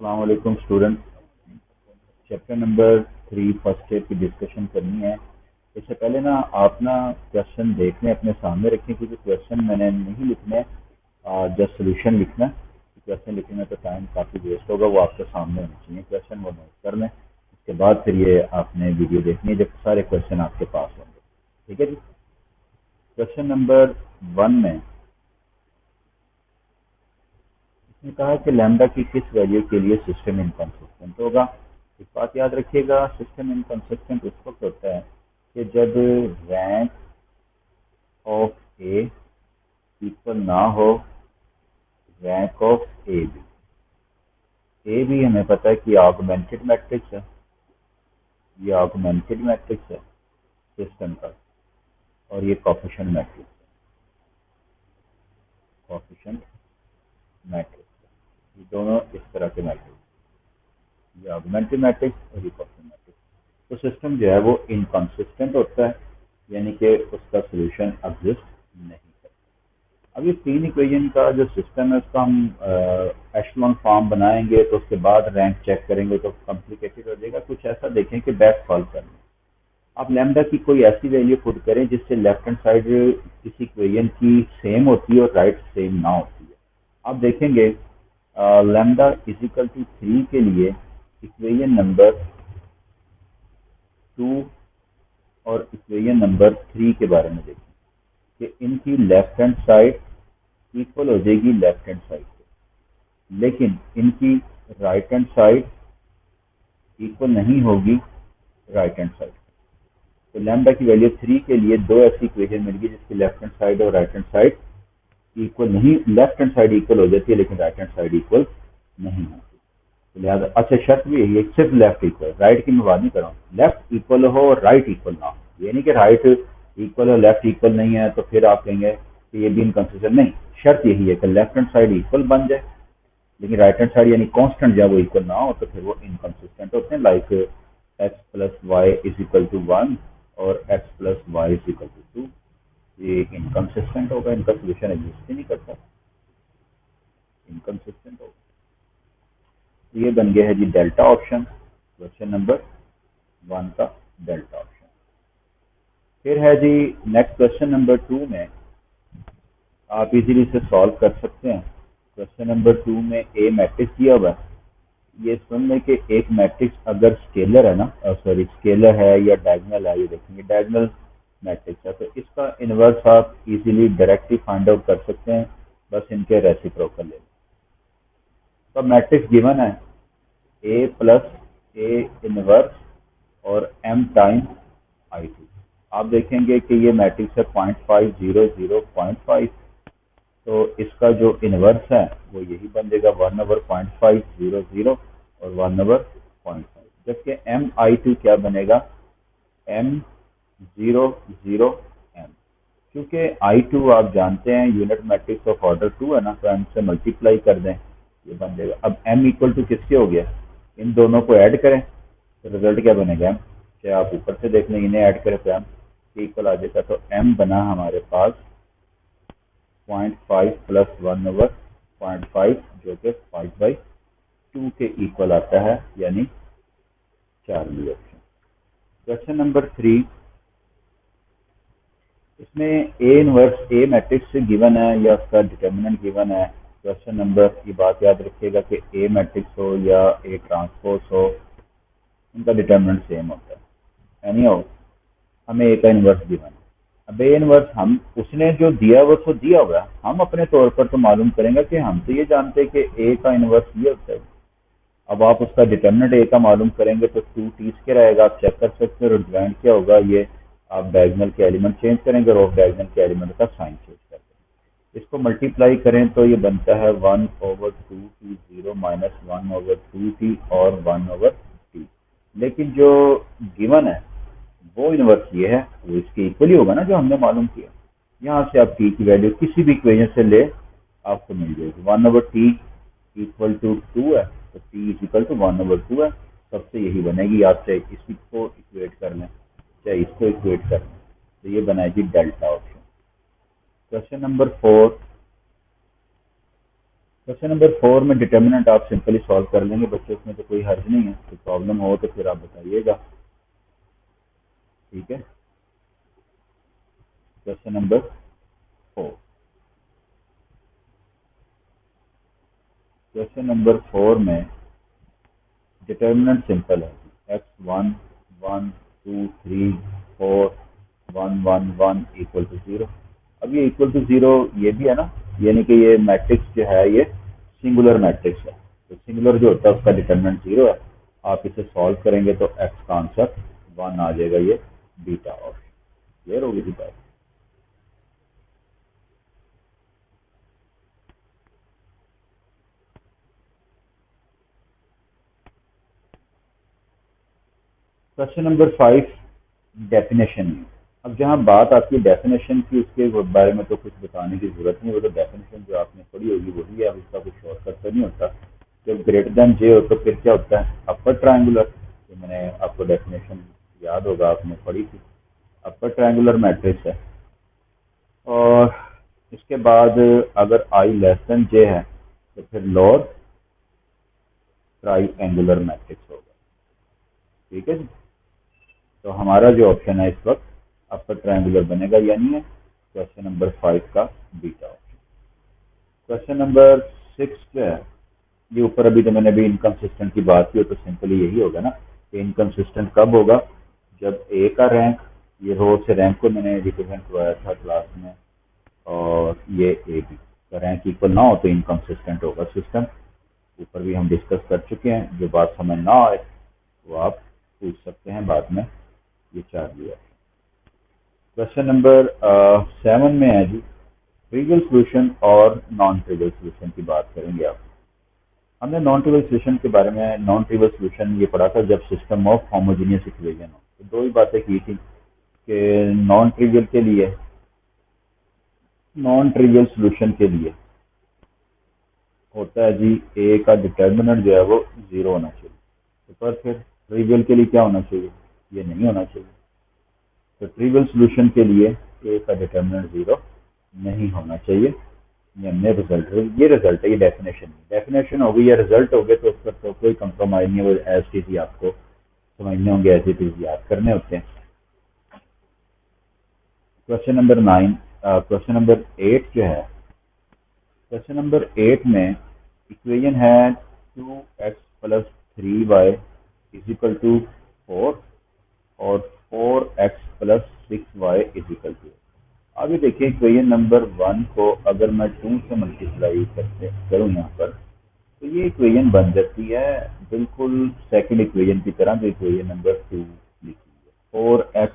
अस्सलाम वालेकुम student. Chapter number 3 first year की डिस्कशन करनी है। इससे पहले ना आप ना क्वेश्चन देख लें, अपने सामने रखें, क्योंकि क्वेश्चन मैंने नहीं लिखना है, जस्ट सोल्यूशन लिखना है। क्वेश्चन लिखने में तो टाइम काफ़ी वेस्ट होगा, वो आपके सामने होने चाहिए क्वेश्चन, वो नोट कर लें। उसके बाद फिर ये आपने वीडियो देखनी है जब सारे क्वेश्चन आपके पास होंगे। ठीक है जी। क्वेश्चन नंबर 1 में इसने कहा कि लैम्डा की किस वैल्यू के लिए सिस्टम इनकंसिस्टेंट होगा। एक बात याद रखिएगा, सिस्टम इनकंसिस्टेंट उस वक्त होता है कि जब रैंक ऑफ ए इक्वल ना हो रैंक ऑफ ए बी हमें पता है कि ऑगमेंटेड मैट्रिक्स है, ये ऑगमेंटेड मैट्रिक्स है सिस्टम का, और ये कोफिशिएंट मैट्रिक्स है, कोफिशिएंट मैट्रिक्स। ये दोनों इस तरह के मैट्रिक्स, ये ऑगमेंटेड मैट्रिक्स और ये कोफिशिएंट मैट्रिक्स। तो सिस्टम जो है वो इनकंसिस्टेंट होता है, यानी कि उसका सोल्यूशन एग्जिस्ट नहीं करता। अब ये तीन इक्वेशन का जो सिस्टम है उसका हम एशलॉन फॉर्म बनाएंगे, तो उसके बाद रैंक चेक करेंगे तो कॉम्प्लिकेटेड हो जाएगा। कुछ ऐसा देखें कि बैक सॉल्व करना। आप लैम्डा की कोई ऐसी वैल्यू पुट करें जिससे लेफ्ट हैंड साइड किसी इक्वेशन की सेम होती है और राइट सेम ना होती है। आप देखेंगे लैम्डा इजिकल टू 3 के लिए इक्वेशन नंबर 2 और इक्वेशन नंबर 3 के बारे में देखें कि इनकी लेफ्ट हैंड साइड इक्वल हो जाएगी लेफ्ट हैंड साइड से, लेकिन इनकी राइट हैंड साइड इक्वल नहीं होगी राइट हैंड साइड। तो लैम्डा की वैल्यू 3 के लिए दो ऐसी इक्वेशन मिलेगी जिसकी लेफ्ट हैंड साइड और राइट हैंड साइड इक्वल नहीं, लेफ्ट हैंड साइड इक्वल हो जाती है लेकिन राइट हैंड साइड इक्वल नहीं होती। तो लिहाजा अच्छा शर्त भी यही है, सिर्फ लेफ्ट इक्वल, राइट की मैं बात नहीं कर रहा हूँ। लेफ्ट इक्वल हो और राइट इक्वल ना हो, ये नहीं कि राइट इक्वल और लेफ्ट इक्वल नहीं है तो फिर आप कहेंगे कि ये भी इनकंसिस्टेंट नहीं। शर्त यही है कि लेफ्ट हैंड साइड इक्वल बन जाए लेकिन राइट हैंड साइड यानी कांस्टेंट जब वो इक्वल ना हो तो फिर वो इनकंसिस्टेंट होते हैं। Like x plus y is equal to 1 और x plus y is equal to 2, ये इनकंसिस्टेंट होगा, इनका सोल्यूशन एग्जिस्ट ही नहीं करता, इनकंसिस्टेंट होगा। तो ये बन गया है जी डेल्टा ऑप्शन, क्वेश्चन नंबर 1 का डेल्टा ऑप्शन। फिर है जी नेक्स्ट क्वेश्चन नंबर 2 में आप इजीली इसे सॉल्व कर सकते हैं। क्वेश्चन नंबर 2 में ए मैट्रिक्स दिया हुआ है। ये सुन लें कि एक मैट्रिक्स अगर स्केलर है ना, सॉरी स्केलर है या डायगोनल है, ये देखेंगे डायगोनल मैट्रिक्स है तो इसका इन्वर्स आप इजीली डायरेक्टली फाइंड आउट कर सकते हैं, बस इनके रेसिप्रोकल ले लें। तो मैट्रिक्स गिवन है ए प्लस ए इनवर्स और एम टाइम्स आई टू। आप देखेंगे कि ये मैट्रिक्स है 0.500.5, तो इसका जो इनवर्स है वो यही बन जाएगा 1/0.500 और 1/0.5, जबकि एम आई टू क्या बनेगा, एम 0 0 एम। क्योंकि आई टू आप जानते हैं यूनिट मैट्रिक्स ऑफ ऑर्डर 2 है ना, तो एम से मल्टीप्लाई कर दें, ये बन जाएगा। अब एम इक्वल टू किसके हो गया, इन दोनों को ऐड करें तो रिजल्ट क्या बनेगा, एम, चाहे आप ऊपर से देख लें, इन्हें ऐड करें तो एम इक्वल आ जाएगा। तो एम बना हमारे पास 0.5 प्लस 1/0.5 जो कि 5/2 के इक्वल आता है, यानी 4 ऑप्शन। क्वेश्चन नंबर 3, इसमें ए इनवर्स ए मैट्रिक्स से गिवन है या उसका डिटर्मिनेंट गिवन है। क्वेश्चन नंबर की बात याद रखिएगा कि ए मैट्रिक्स हो या ए ट्रांसपोज हो, उनका डिटर्मिनेंट सेम होता है। एनी हाउ हमें ए का इनवर्स गिवन है। अब ए इनवर्स हम उसने जो दिया वो तो दिया हुआ है, हम अपने तौर पर तो मालूम करेंगे कि हम तो ये जानते हैं कि ए का इनवर्स ये होता है। अब आप उसका डिटर्मिनेंट ए का मालूम करेंगे तो 2t स्क्वायर आएगा, आप चेक कर सकते हैं। और डिवाइड क्या होगा, ये आप डायगोनल के एलिमेंट चेंज करेंगे और ऑफ डायगोनल के एलिमेंट का साइन चेंज कर देंगे। इसको मल्टीप्लाई करें तो ये बनता है 1/2t0 माइनस 1/2t और 1/t। लेकिन जो गिवन है वो इनवर्स ये है, वो इसके इक्वल ही होगा ना जो हमने मालूम किया। यहाँ से आप टी की वैल्यू किसी भी इक्वेशन से ले आपको मिल जाएगी। 1/t इक्वल टू 2 है तो t इज इक्वल टू 1/2 है, सबसे यही बनेगी। आप चाहे इसी को इक्वेट कर लें चाहे इसको इक्वेट कर लें, तो ये बनाएगी delta option. Question number 4, question number 4 में डिटर्मिनेंट आप सिंपली सॉल्व कर लेंगे बच्चों, उसमें तो कोई हर्ज नहीं है, कोई प्रॉब्लम हो तो फिर आप बताइएगा। ठीक है, क्वेश्चन नंबर 4। क्वेश्चन नंबर 4 में डिटर्मिनेंट सिंपल है, एक्स 1 1 2 3 4 1 1 1 इक्वल टू 0। अब ये इक्वल टू 0 ये भी है ना, यानी कि ये मैट्रिक्स जो है ये सिंगुलर मैट्रिक्स है, तो सिंगुलर जो होता है उसका डिटर्मिनेंट 0 है। आप इसे सॉल्व करेंगे तो एक्स का आंसर 1 आ जाएगा, ये बीटा ऑप्शन। क्लियर होगी थी बात। Question number 5, definition. अब जहाँ बात आती है डेफिनेशन की, उसके बारे में तो कुछ बताने की जरूरत नहीं, वो तो डेफिनेशन जो आपने पढ़ी होगी वही है, अब इसका कुछ शॉर्टकट तो नहीं होता। जब ग्रेटर देन जे हो तो फिर क्या होता है, अपर ट्रायंगुलर। तो मैंने आपको डेफिनेशन याद होगा, आपने पढ़ी थी। अपर ट्रायंगुलर मैट्रिक्स है, और इसके बाद अगर आई लेस देन जे है तो फिर लोअर ट्राइंगुलर मैट्रिक्स होगा। ठीक है जी, तो हमारा जो ऑप्शन है इस वक्त अपर ट्रायंगुलर बनेगा, यानी क्वेश्चन नंबर 5 का बीटा ऑप्शन। क्वेश्चन नंबर 6 जो है, ये ऊपर अभी तो मैंने अभी इनकंसिस्टेंट की बात की, तो सिंपली यही होगा ना कि इनकंसिस्टेंट कब होगा, जब ए का रैंक, ये रो से रैंक को मैंने रिप्रेजेंट करवाया था क्लास में, और ये ए बी का रैंक इक्वल ना हो तो इनकंसिस्टेंट होगा सिस्टम। ऊपर भी हम डिस्कस कर चुके हैं, जो बात समझ ना आए वो आप पूछ सकते हैं बाद में, ये 4 लिया। क्वेश्चन नंबर 7 में है जी, ट्रिवियल सोल्यूशन और नॉन ट्रिवियल सोल्यूशन की बात करेंगे आप। हमने नॉन ट्रिवियल सोल्यूशन के बारे में, नॉन ट्रिवियल सोल्यूशन ये पढ़ा था जब सिस्टम ऑफ होमोजीनियस इक्वेशन हो, तो दो ही बातें की थी कि नॉन ट्रिवियल के लिए, नॉन ट्रिवियल सोल्यूशन के लिए होता है जी ए का डिटर्मिनेंट जो है वो 0 होना चाहिए, तो पर फिर ट्रिवियल के लिए क्या होना चाहिए, ये नहीं होना चाहिए। तो ट्रिवियल सोल्यूशन के लिए ए का डिटर्मिनेंट 0 नहीं होना चाहिए। ये हमने रिजल्ट, ये रिजल्ट है, ये डेफिनेशन है, डेफिनेशन हो गई या रिजल्ट हो गए तो उस पर तो कोई कंप्रोमाइज नहीं, वो एज टी आपको समझने होंगे, ऐसे चीज याद करने होते हैं। क्वेश्चन नंबर 9, क्वेश्चन नंबर 8 जो है, क्वेश्चन नंबर 8 में इक्वेशन है 2x plus 3y is equal to 4 और 4x plus 6y is equal to. अभी देखिए इक्वेशन नंबर 1 को अगर मैं 2 से मल्टीप्लाई करते करूँ यहाँ पर, तो ये इक्वेशन बन जाती है बिल्कुल सेकंड इक्वेशन की तरह जो इक्वेशन नंबर 2 लिखी है। 4x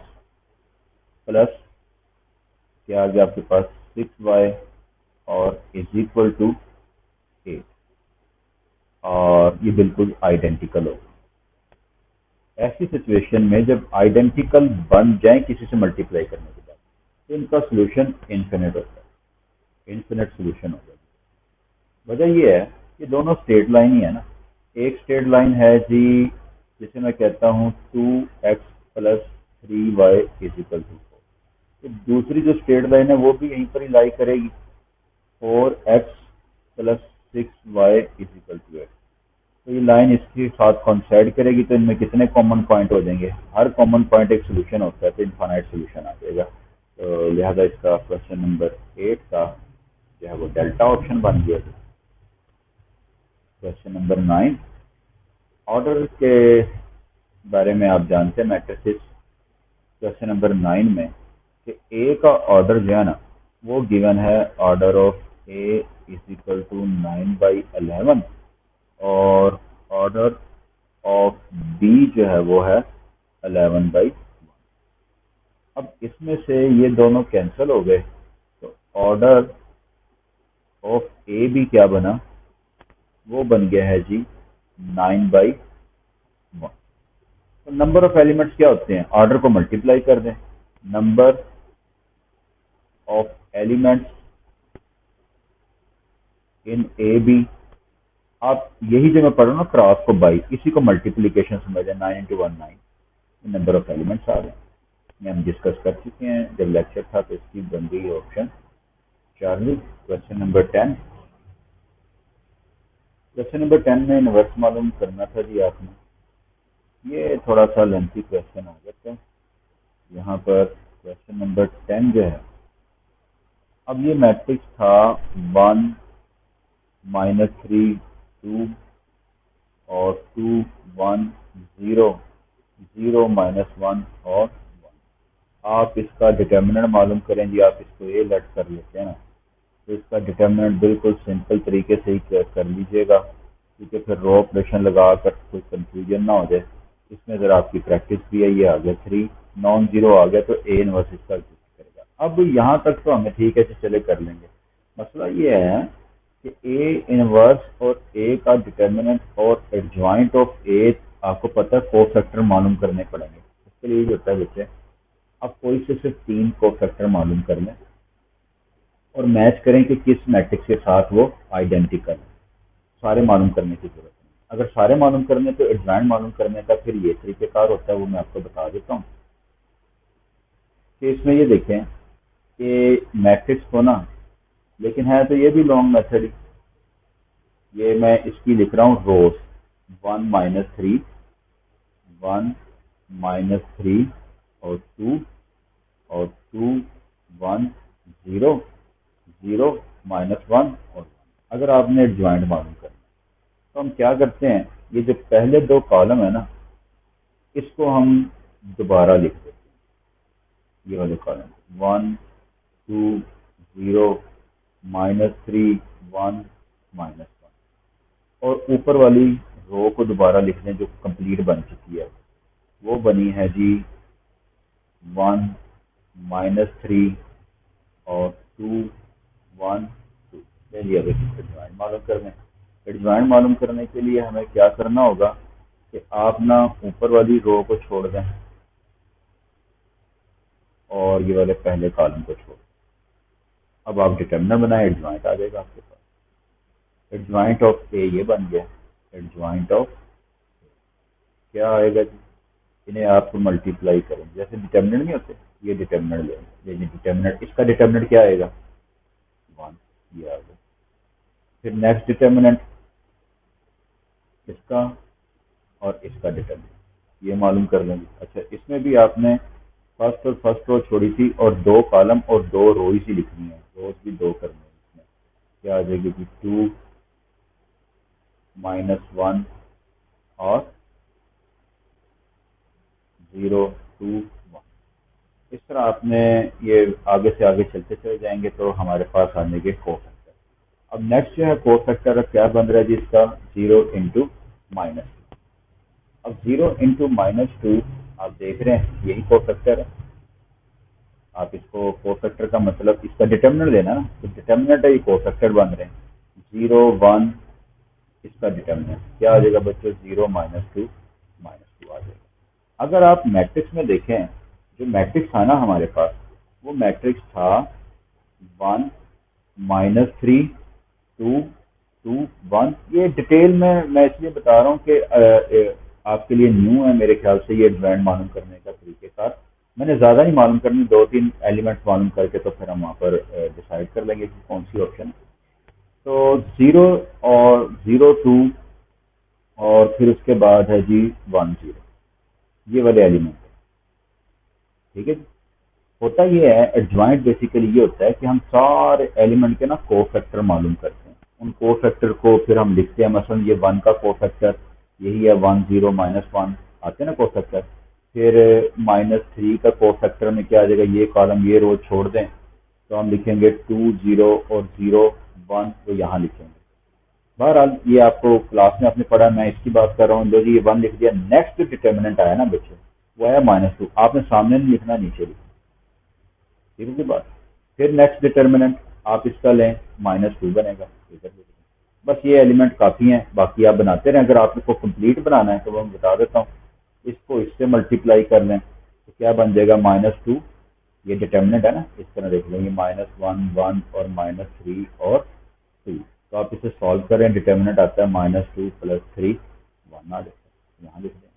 प्लस क्या आ गया आपके पास 6y और इज इक्वल टू 8, और ये बिल्कुल आइडेंटिकल हो। ऐसी सिचुएशन में जब आइडेंटिकल बन जाए किसी से मल्टीप्लाई करने के बाद, तो इनका सोल्यूशन इन्फिनिट होता है, इन्फिनिट सोल्यूशन हो जाएगा। वजह ये है कि दोनों स्ट्रेट लाइन ही है ना। एक स्ट्रेट लाइन है जी जिसे मैं कहता हूँ 2x plus 3y is equal to 4, तो दूसरी जो स्ट्रेट लाइन है वो भी यहीं पर ही लाई करेगी, 4x plus 6y is equal to 8। तो ये लाइन इसके साथ कॉन्साइड करेगी, तो इनमें कितने कॉमन पॉइंट हो जाएंगे, हर कॉमन पॉइंट एक सोल्यूशन होता है, तो इनफाइनाइट सोल्यूशन आ जाएगा। तो लिहाजा इसका क्वेश्चन नंबर 8 का जो है वो डेल्टा ऑप्शन बन गया। क्वेश्चन नंबर 9, ऑर्डर के बारे में आप जानते हैं मैट्रिसेस। क्वेश्चन नंबर 9 में कि ए का ऑर्डर जो है ना वो गिवन है, order of A is equal to 9/11, और ऑर्डर ऑफ बी जो है वो है 11/1। अब इसमें से ये दोनों कैंसिल हो गए, तो ऑर्डर ऑफ ए भी क्या बना, वो बन गया है जी 9/1। तो नंबर ऑफ एलिमेंट्स क्या होते हैं, ऑर्डर को मल्टीप्लाई कर दें, number of elements in A B. आप यही जो मैं पढ़ रहा हूँ ना क्रॉस को बाई, इसी को मल्टीप्लीकेशन समझे, 9 इंटू 1 9, नंबर ऑफ एलिमेंट्स आ गए। ये हम डिस्कस कर चुके हैं जब लेक्चर था, तो इसकी बन गई option Charlie. Question number 10, question number 10 में इनवर्स मालूम करना था जी आपने। ये थोड़ा सा लेंथी क्वेश्चन आ जाता है यहाँ पर। क्वेश्चन नंबर 10 जो है, अब ये मैट्रिक्स था 1 -3 2 और 2 1 0 0 -1 और 1। आप इसका डिटर्मिनेंट मालूम करें जी। आप इसको ए लेट कर लेते हैं ना, तो इसका डिटर्मिनेंट बिल्कुल सिंपल तरीके से ही कर लीजिएगा, क्योंकि फिर रो ऑपरेशन लगा कर कोई कंफ्यूजन ना हो जाए। इसमें ज़रा आपकी प्रैक्टिस भी है। ये आ गया 3 नॉन जीरो आ गया, तो ए इनवर्स इसका एग्जिस्ट करेगा। अब यहाँ तक तो हमें ठीक है, चले कर लेंगे। मसला ये है कि ए इनवर्स और ए का डिटर्मिनेंट और एडजॉइंट ऑफ ए आपको पता है को फैक्टर मालूम करने पड़ेंगे। इसके लिए ये होता है बच्चे, अब कोई से सिर्फ 3 को फैक्टर मालूम कर लें और मैच करें कि किस मैट्रिक्स के साथ वो आइडेंटिकल है। सारे मालूम करने की जरूरत नहीं। अगर सारे मालूम करने तो एडजॉइंट मालूम करने का फिर ये तरीकेकार होता है, वो मैं आपको बता देता हूँ। कि इसमें ये देखें कि मैट्रिक्स को ना, लेकिन है तो ये भी लॉन्ग मेथड ही। ये मैं इसकी लिख रहा हूँ रोज 1 -3 1 -3 और 2 और 2 1 0 0 -1 और 1। अगर आपने एडजॉइंट मालूम करना तो हम क्या करते हैं, ये जो पहले दो कॉलम है ना, इसको हम दोबारा लिख देते हैं। ये वाले कॉलम 1 2 0 -3 1 -1, और ऊपर वाली रो को दोबारा लिख दें जो कंप्लीट बन चुकी है। वो बनी है जी 1 -3 और 2 1 2। चलिए अब एडजॉइंट मालूम करने, एडजॉइंट मालूम करने के लिए हमें क्या करना होगा कि आप ना ऊपर वाली रो को छोड़ दें और ये वाले पहले कॉलम को छोड़ दें। अब आप डिटर्मिनेंट बनाए, एडजॉइंट आ जाएगा आपके पास। एडजॉइंट ऑफ ए ये बन गया। एडजॉइंट ऑफ क्या आएगा जी, इन्हें आप मल्टीप्लाई करेंगे जैसे डिटर्मिनेंट नहीं होते, ये डिटर्मिनेंट लेंगे। ये डिटर्मिनेंट, इसका डिटर्मिनेंट क्या आएगा 1, ये आ गया। फिर नेक्स्ट डिटर्मिनेंट इसका और इसका डिटर्मिनेंट ये मालूम कर लेंगे। अच्छा, इसमें भी आपने फर्स्ट और फर्स्ट रो छोड़ी थी और दो कॉलम और दो रोज ही लिखनी है, रोज भी दो करनी है। इसमें क्या आ जाएगी कि 2 -1 और 0 2 1। इस तरह आपने ये आगे से आगे चलते चले जाएंगे तो हमारे पास आने के को फैक्टर। अब नेक्स्ट जो है को फैक्टर क्या बन रहा है जी इसका 0 इंटू -2। अब 0 इंटू -2 आप देख रहे हैं यही को फैक्टर है। आप इसको को फैक्टर का मतलब इसका डिटर्मिनेंट लेना ना, तो डिटर्मिनेंट है ये को फैक्टर बन रहे हैं 0 1। इसका डिटर्मिनेंट क्या आ जाएगा बच्चों 0 -2 आ जाएगा। अगर आप मैट्रिक्स में देखें, जो मैट्रिक्स था ना हमारे पास, वो मैट्रिक्स था 1 -3 2 2 1। ये डिटेल में मैं इसलिए बता रहा हूँ कि आपके लिए न्यू है मेरे ख्याल से ये एडवांस मालूम करने का तरीकेकार। मैंने ज़्यादा नहीं मालूम करनी, 2-3 एलिमेंट्स मालूम करके तो फिर हम वहाँ पर डिसाइड कर लेंगे कि कौन सी ऑप्शन है। तो 0 और 0 2 और फिर उसके बाद है जी 1 0, ये वाले एलिमेंट है। ठीक है जी। होता ये है एडजॉइंट बेसिकली ये होता है कि हम सारे एलिमेंट के ना को फैक्टर मालूम करते हैं। उन को फैक्टर को फिर हम लिखते हैं, मसलन ये 1 का को फैक्टर यही है 1 0 -1 आते हैं ना को फैक्टर। फिर -3 का को फैक्टर में क्या आ जाएगा, ये कॉलम ये रो छोड़ दें तो हम लिखेंगे 2 0 और 0 1, तो यहाँ लिखेंगे। बहरहाल ये आपको क्लास में आपने पढ़ा, मैं इसकी बात कर रहा हूँ। लो जी ये 1 लिख दिया। नेक्स्ट डिटर्मिनेंट आया ना बच्चे, वो आया -2। आपने सामने नहीं लिखना, नीचे लिखना। ठीक है बात। फिर नेक्स्ट डिटर्मिनेंट आप इसका लें -2 बनेगा इधर। बस ये एलिमेंट काफ़ी हैं, बाकी आप बनाते रहें। अगर आपको कंप्लीट बनाना है तो मैं बता देता हूँ, इसको इससे मल्टीप्लाई कर लें तो क्या बन जाएगा -2। ये डिटर्मिनेंट है ना, इस तरह देख लेंगे -1 1 और -3 और 2। तो आप इसे सॉल्व करें, डिटर्मिनेंट आता है -2 + 3 1 आ जाएगा। यहाँ लिख दें,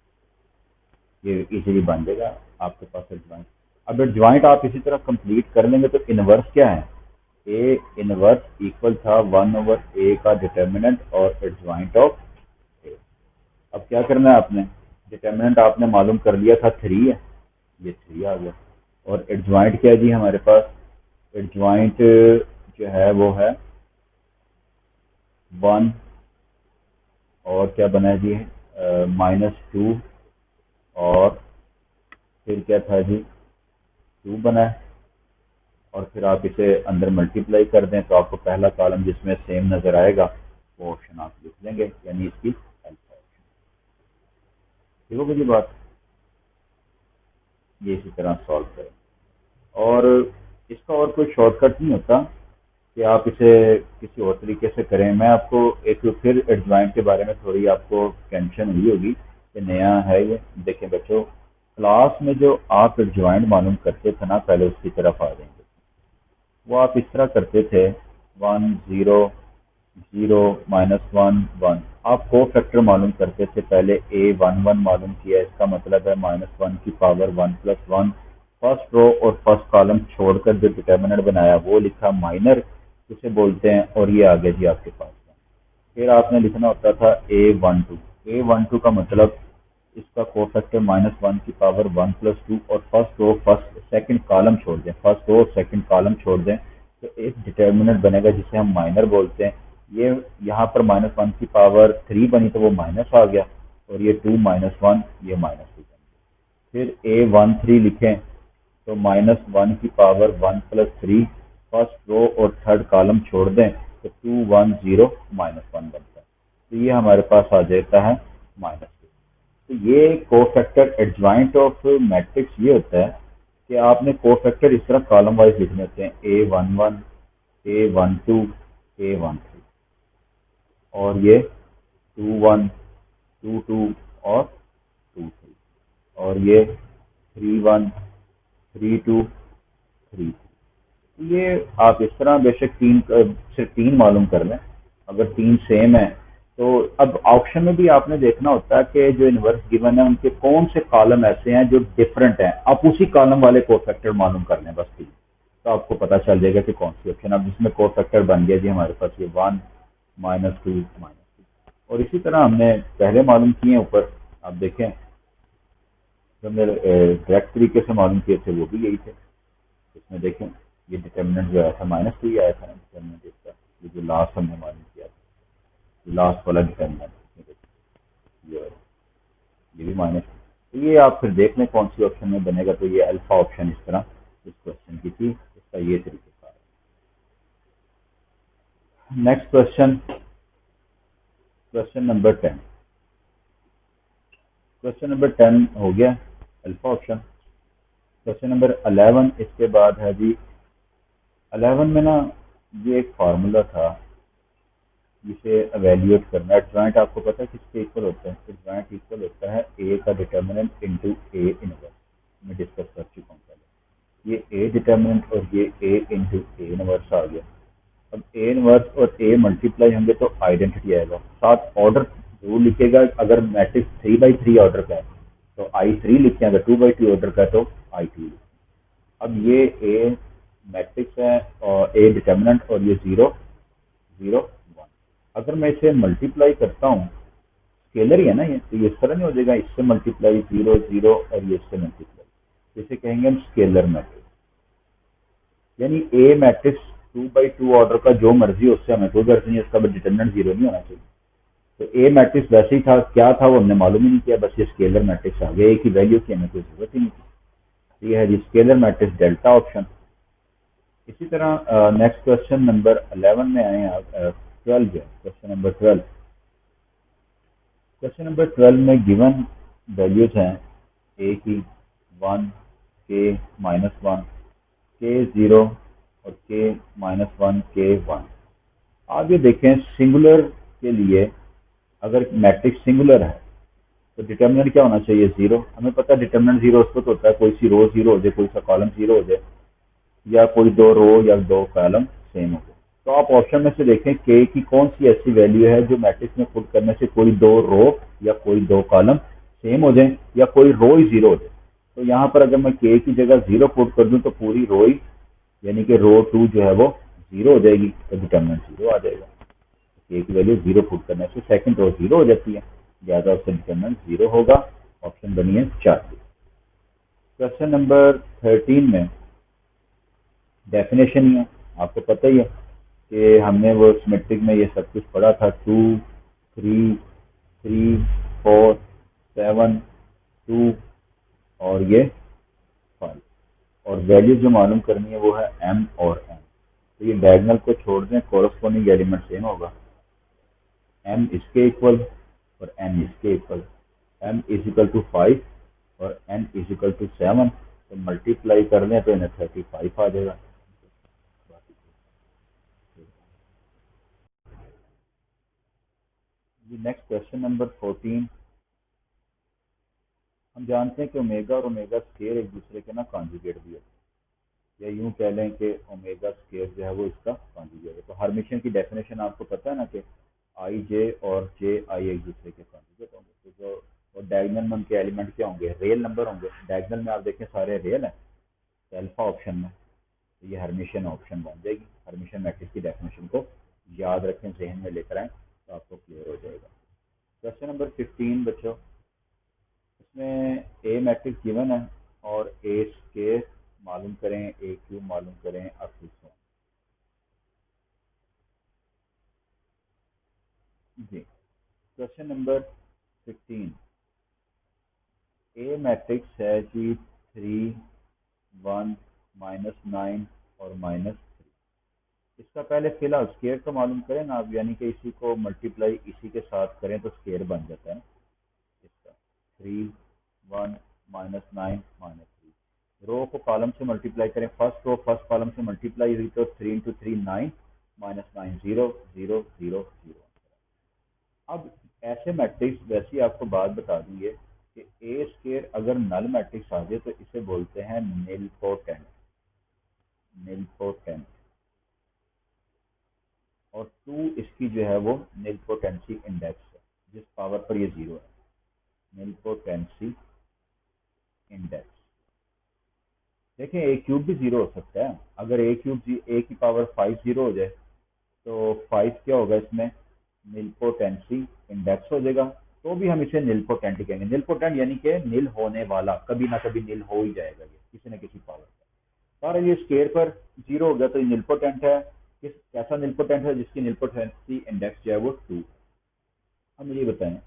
ये इजीली बन जाएगा आपके पास एडजॉइंट। अब एडजॉइंट आप इसी तरह कंप्लीट कर लेंगे तो इनवर्स क्या है, ए इनवर्स इक्वल था 1/a का डिटर्मिनेंट और एडजॉइंट ऑफ ए। अब क्या करना है आपने, डिटर्मिनेंट आपने मालूम कर लिया था 3 है, ये 3 आ गया, और एडजॉइंट क्या है जी हमारे पास, एडजॉइंट जो है वो है 1, और क्या बना है जी -2, और फिर क्या था जी 2 बना है, और फिर आप इसे अंदर मल्टीप्लाई कर दें तो आपको पहला कॉलम जिसमें सेम नजर आएगा वो ऑप्शन आप लिख लेंगे, यानी इसकी अल्फा ऑप्शन। ठीक होगी जी बात, ये इसी तरह सॉल्व करें। और इसका और कोई शॉर्टकट नहीं होता कि आप इसे किसी और तरीके से करें। मैं आपको एक फिर एडजॉइंट के बारे में थोड़ी आपको टेंशन हुई होगी कि नया है ये। देखें बच्चों, क्लास में जो आप एडजॉइंट मालूम करते थे ना, पहले उसकी तरफ आ जाएंगे। वो आप इस तरह करते थे 1 0 0 -1 1। आप को फैक्टर मालूम करते थे, पहले a11 मालूम किया, इसका मतलब है -1 की पावर 1 + 1। फर्स्ट रो और फर्स्ट कॉलम छोड़कर जो डिटर्मिनेंट बनाया वो लिखा माइनर उसे बोलते हैं, और ये आ गया जी आपके पास। फिर आपने लिखना होता था a12 का मतलब इसका कोफैक्टर -1 की पावर 1 + 2, और first row first second column छोड़ दें, फर्स्ट रो और सेकंड कॉलम छोड़ दें तो एक डिटर्मिनेंट बनेगा जिसे हम माइनर बोलते हैं। ये यहाँ पर -1 की पावर 3 बनी तो वो माइनस आ गया, और ये 2 -1 ये -2 बन गया। फिर a13 लिखें तो -1 की पावर 1 + 3, फर्स्ट रो और थर्ड कॉलम छोड़ दें तो 2 1 0 -1 बनता है, तो ये हमारे पास आ जाता है -2। तो ये कोफैक्टर एडजॉइंट ऑफ मैट्रिक्स ये होता है कि आपने कोफैक्टर इस तरह कॉलम वाइज लिखने होते हैं, a11 a12 a13, और ये 21 22 और 23, और ये 31 32 3। ये आप इस तरह बेशक सिर्फ 3 मालूम कर लें, अगर 3 सेम है तो अब ऑप्शन में भी आपने देखना होता है कि जो इनवर्स गिवन है उनके कौन से कॉलम ऐसे हैं जो डिफरेंट हैं, आप उसी कॉलम वाले कोफैक्टर मालूम कर लें बस, ठीक, तो आपको पता चल जाएगा कि कौन सी ऑप्शन। अब जिसमें कोफैक्टर बन गया जी हमारे पास ये 1 -2 -2, और इसी तरह हमने पहले मालूम किए ऊपर, आप देखें जो हमने डायरेक्ट तरीके से मालूम किए थे वो भी यही थे। इसमें देखें ये डिटर्मिनेंट जो आया था -2 ही आया था ना डिटर्मिनेंट इसका, ये जो लास्ट हमने मालूम किया था लास्ट वाला डिटर्मिनेंट, ये भी -2। तो ये आप फिर देख लें कौन सी ऑप्शन में बनेगा, तो ये अल्फा ऑप्शन इस तरह इस क्वेश्चन की थी, इसका ये तरीका है। Next question, question number 10। Question number 10 हो गया अल्फा ऑप्शन। क्वेश्चन नंबर 11 इसके बाद है जी। 11 में ना ये एक फार्मूला था जिसे एवेल्यूएट करना है। एडजॉइंट आपको पता है किसके इक्वल होता है, एडजॉइंट इक्वल होता है ए का डिटर्मिनेंट इंटू ए इनवर्स, मैं डिस्कस कर चुका हूँ पहले। ये ए डिटर्मिनेंट और ये ए इंटू ए इनवर्स आ गया। अब ए इनवर्स और ए मल्टीप्लाई होंगे तो आइडेंटिटी आएगा, साथ ऑर्डर रूल लिखेगा। अगर मैट्रिक्स 3/3 ऑर्डर का है तो I3 लिखें, अगर 2/2 ऑर्डर का है तो I2 लिखें। अब ये ए मैट्रिक्स है और ए डिटर्मिनेंट, और ये 0 0 1। अगर मैं इसे मल्टीप्लाई करता हूँ, स्केलर ही है ना ये, तो ये इस तरह नहीं हो जाएगा, इससे मल्टीप्लाई 0 0 और ये इससे मल्टीप्लाई, इसे कहेंगे हम स्केलर मैट्रिक्स। यानी ए मैट्रिक्स 2/2 ऑर्डर का जो मर्जी हो, उससे हमें कोई गर्ज नहीं है, उसका डिटर्मिनेंट 0 नहीं होना चाहिए। तो ए मैट्रिक्स वैसे ही था, क्या था वो हमने मालूम ही नहीं किया, बस ये स्केलर मैट्रिक्स आ गया, ए की वैल्यू की हमें कोई जरूरत ही नहीं थी। ये है जी स्केलर मैट्रिक्स डेल्टा ऑप्शन। इसी तरह नेक्स्ट क्वेश्चन नंबर 11 में आए आप, 12 है क्वेश्चन नंबर 12। क्वेश्चन नंबर 12 में गिवन वैल्यूज हैं ए की 1 के -1 के 0 और के -1 के 1। आप ये देखें सिंगुलर के लिए अगर मैट्रिक्स सिंगुलर है तो डिटर्मिनेंट क्या होना चाहिए, 0। हमें पता है डिटर्मिनेंट 0 उस वक्त होता है कोई सी रो 0 हो जाए, कोई सा कॉलम 0 हो जाए, या कोई 2 रो या 2 कॉलम सेम हो जाए। तो आप ऑप्शन में से देखें के की कौन सी ऐसी वैल्यू है जो मैट्रिक्स में पुट करने से कोई 2 रो या कोई 2 कॉलम सेम हो जाए, या कोई रो ही 0 हो जाए। तो यहाँ पर अगर मैं के की जगह 0 पुट कर दूं तो पूरी रो ही, यानी कि रो 2 जो है वो जीरो हो जाएगी तो डिटर्मिनेंट जीरो आ जाएगा। ए की वैल्यू जीरो पुट करने से सेकंड रो जीरो हो जाती है, लिहाजा उससे डिटर्मिनेंट जीरो होगा। ऑप्शन बनी है 4। क्वेश्चन नंबर 13 में डेफिनेशन ही है, आपको पता ही है कि हमने वो सिमेट्रिक में ये सब कुछ पढ़ा था। 2 3 3 4 7 2 और ये 5, और वैल्यू जो मालूम करनी है वो है m और n। तो ये डायगोनल को छोड़ दें, कोरस्पॉन्डिंग एलिमेंट सेम होगा, m इसके इक्वल और n इसके equal. m is equal to 5 और n इज इक्वल टू 7, तो मल्टीप्लाई कर लें तो इन्हें 35 आ जाएगा। Next question number 14। हम जानते हैं कि ओमेगा और ओमेगा स्केयर एक दूसरे के ना कॉन्जुगेट भी होते हैं, या यूं कह लें कि ओमेगा स्केयर जो है वो इसका कॉन्जुगेट है। तो हर्मिशन की डेफिनेशन आपको पता है ना कि आई जे और जे आई एक दूसरे के कॉन्जुगेट होंगे। तो जो और डायगोनल में उनके एलिमेंट क्या होंगे, रियल नंबर होंगे। डायगोनल में आप देखें सारे रियल है, अल्फा ऑप्शन में, तो ये हर्मिशन ऑप्शन बन जाएगी। हर्मिशन मैट्रिक्स की डेफिनेशन को याद रखें, जहन में लेकर आए तो आपको क्लियर हो जाएगा। क्वेश्चन नंबर 15 बच्चों, इसमें ए मैट्रिक्स गिवन है और ए स्केयर मालूम करें, ए क्यूब मालूम करें, और so on। जी, क्वेश्चन नंबर 15। ए मैट्रिक्स है जी 3 1 -9 और -3। इसका पहले फिलहाल स्केयर तो मालूम करें ना आप, यानी कि इसी को मल्टीप्लाई इसी के साथ करें तो स्केयर बन जाता है ना इसका। 3 1 -9 -3, रो को कॉलम से मल्टीप्लाई करें, फर्स्ट रो फर्स्ट कॉलम से मल्टीप्लाई हुई तो 3 इंटू 3 9 -9 0 0 0 0। अब ऐसे मैट्रिक्स, वैसे ही आपको बात बता दूंगे कि ए स्केयर अगर नल मैट्रिक्स आ जाए तो इसे बोलते हैं निलपोटेंट। निलपोटेंट, और 2 इसकी जो है वो निलपोटेंसी इंडेक्स है, जिस पावर पर ये जीरो है, निलपोटेंसी इंडेक्स। देखें ए क्यूब भी जीरो हो सकता है, अगर ए क्यूब ए की पावर 5 जीरो हो जाए तो 5 क्या होगा इसमें, निलपोटेंसी इंडेक्स हो जाएगा, तो भी हम इसे निलपोटेंट कहेंगे। निलपोटेंट यानी कि निल होने वाला, कभी ना कभी निल हो ही जाएगा ये किसी न किसी पावर पर। और ये स्केयर पर जीरो हो गया तो ये निलपोटेंट है। किस ऐसा निलपोटेंट है जिसकी निलपोटेंसी इंडेक्स जो है वो 2। अब मुझे बताएं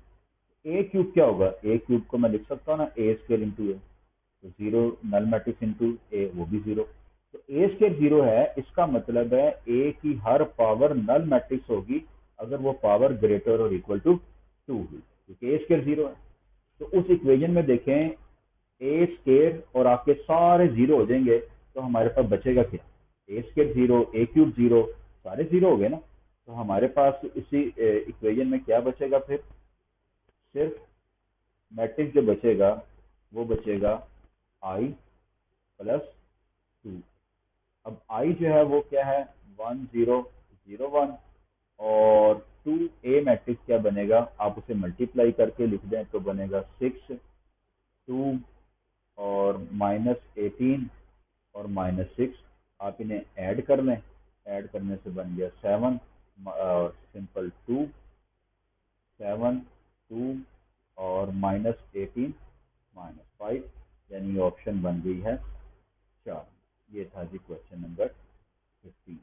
ए क्यूब क्या होगा। ए क्यूब को मैं लिख सकता हूँ ना ए स्केयर इंटू ए, तो जीरो नल मैट्रिक्स इंटू ए, वो भी जीरो। तो ए स्केयर जीरो है, इसका मतलब है ए की हर पावर नल मैट्रिक्स होगी अगर वो पावर ग्रेटर और इक्वल टू 2 हुई, क्योंकि ए स्केयर जीरो है। तो उस इक्वेशन में देखें ए स्केयर और आपके सारे जीरो हो जाएंगे, तो हमारे पास बचेगा क्या, ए स्केयर जीरो, ए क्यूब जीरो, सारे जीरो हो गए ना। तो हमारे पास इसी इक्वेशन में क्या बचेगा फिर, सिर्फ मैट्रिक्स जो बचेगा वो बचेगा आई प्लस 2। अब आई जो है वो क्या है, 1 0 0 1, और 2 ए मैट्रिक्स क्या बनेगा, आप उसे मल्टीप्लाई करके लिख दें तो बनेगा 6 2 और -18 और -6। आप इन्हें ऐड कर लें, ऐड करने से बन गया 7 सिंपल 2 7 2 और -18 -5, यानी ऑप्शन बन गई है 4। ये था जी question number 15।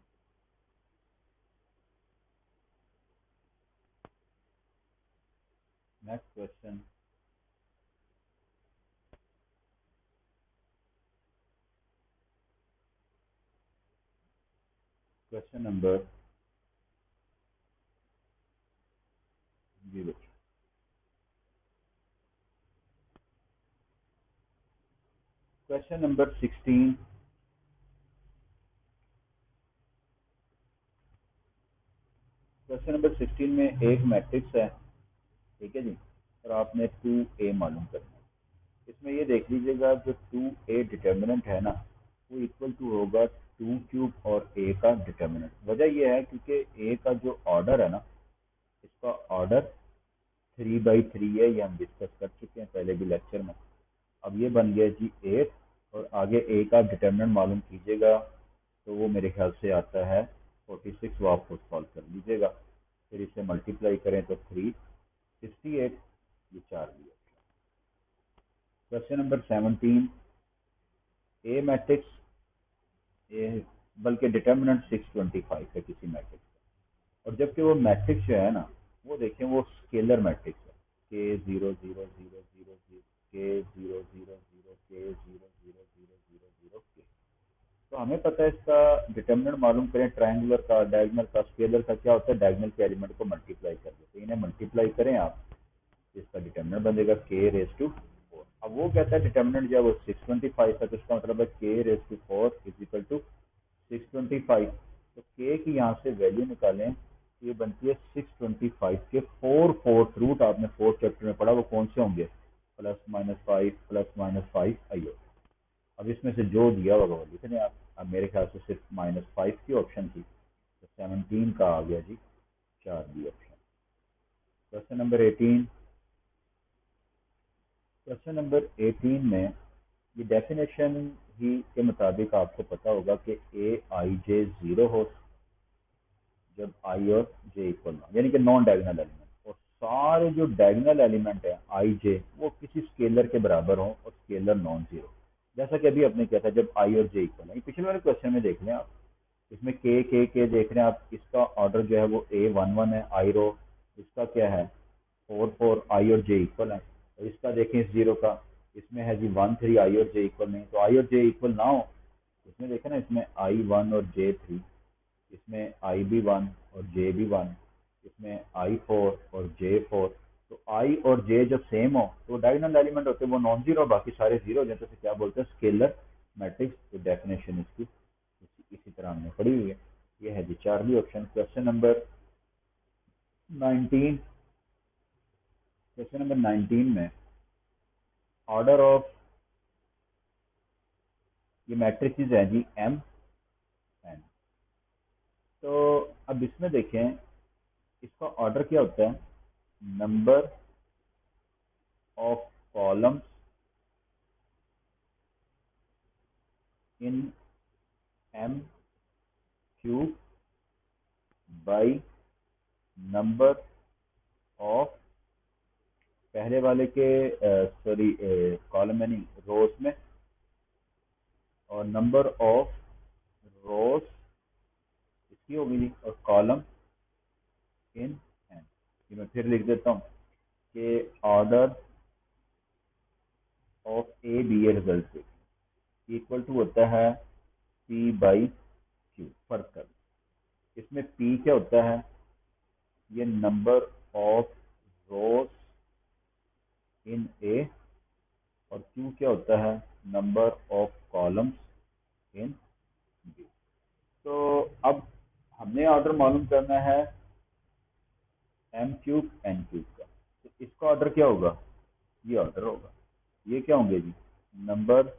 Next question, question number 0। Question number 16। Question number 16 में एक मैट्रिक्स है, ठीक है जी, और आपने 2a मालूम करना है। इसमें ये देख लीजिएगा जो 2a डिटर्मिनेंट है ना, वो इक्वल टू होगा 2 क्यूब और a का डिटर्मिनेंट। वजह यह है क्योंकि a का जो ऑर्डर है ना, इसका ऑर्डर 3/3 है, ये हम डिस्कस कर चुके हैं पहले भी लेक्चर में। अब ये बन गया जी 8, और आगे a का डिटर्मिनेंट मालूम कीजिएगा, तो वो मेरे ख्याल से आता है 46 वो आपको सॉल्व कर लीजिएगा, फिर इसे मल्टीप्लाई करें तो 368, ये 4 दिया। क्वेश्चन नंबर 17, ए मैट्रिक्स, ए बल्कि डिटर्मिनेंट 625 है किसी मैट्रिक्स का, और जबकि वो मैट्रिक्स जो है ना, वो देखें वो स्केलर मैट्रिक्स है, के 0 0 0 0 0 के 0 0 0 के 0 0 0 0 0 के। तो हमें पता है इसका डिटर्मिनेंट मालूम करें ट्रायंगुलर का, डायगोनल का। स्केलर का क्या होता है, डायगोनल के एलिमेंट को मल्टीप्लाई कर देते हैं, इन्हें मल्टीप्लाई करें आप, इसका डिटर्मिनेंट बनेगा के रेज टू 4। अब वो कहता है डिटर्मिनेंट जो है वो 625 है, तो इसका मतलब है k raise to 4 is equal to 625। तो के की यहाँ से वैल्यू निकालें, ये बनती है 625 के 4 रूट, आपने फोर्थ चैप्टर में पढ़ा, वो कौन से होंगे, +-5 +-5 आइए। अब इसमें से जो दिया होगा वो लिख लें आप। अब मेरे ख्याल से सिर्फ -5 की ऑप्शन थी, तो 17 का आ गया जी 4 B option. Question number 18, question number 18 में ये डेफिनेशन ही के मुताबिक आपको पता होगा कि ए आई जे 0 हो जब आई और जे इक्वल हो, यानी कि नॉन डायगोनल एलिमेंट, और सारे जो डायगोनल एलिमेंट है आई जे वो किसी स्केलर के बराबर हो और स्केलर नॉन जीरो। जैसा कि अभी आपने किया था जब आई और जे इक्वल है, पिछले वाले क्वेश्चन में देख लें आप, इसमें के देख रहे हैं आप, इसका ऑर्डर जो है वो A11 है, आई रो इसका क्या है 4 आई और जे इक्वल है। और इसका देखें इस जीरो का, इसमें है जी 1 3, आई और जे इक्वल नहीं, तो आई और जे इक्वल ना हो, इसमें देखें ना, इसमें I1 और J3, इसमें आई भी 1 और जे भी 1, इसमें I4 और J4। तो आई और जे जब सेम हो तो डायगोनल एलिमेंट होते हैं वो नॉन जीरो, बाकी सारे जीरो हो जाते हैं, तो क्या बोलते हैं स्केलर मैट्रिक्स। तो डेफिनेशन इसकी इसी तरह हमने पढ़ी हुई है। ये है जी Charlie option. Question number 19, question number 19 में ऑर्डर ऑफ ये मैट्रिक्स है जी एम एन। तो अब इसमें देखें इसका ऑर्डर क्या होता है, number of columns in M cube by number of, पहले वाले के सॉरी कॉलम में नहीं रोज में, और नंबर ऑफ रोज इसकी होगी जी, और कॉलम इन एन। ये मैं फिर लिख देता हूँ कि order of A B A result equal to होता है पी बाई क्यू। फर्क कर, इसमें पी क्या होता है, ये नंबर ऑफ रोज इन ए, और क्यू क्या होता है, number of columns in B. तो अब हमने ऑर्डर मालूम करना है एम क्यूब एन क्यूब का, तो इसका ऑर्डर क्या होगा, ये ऑर्डर होगा, ये क्या होंगे जी, number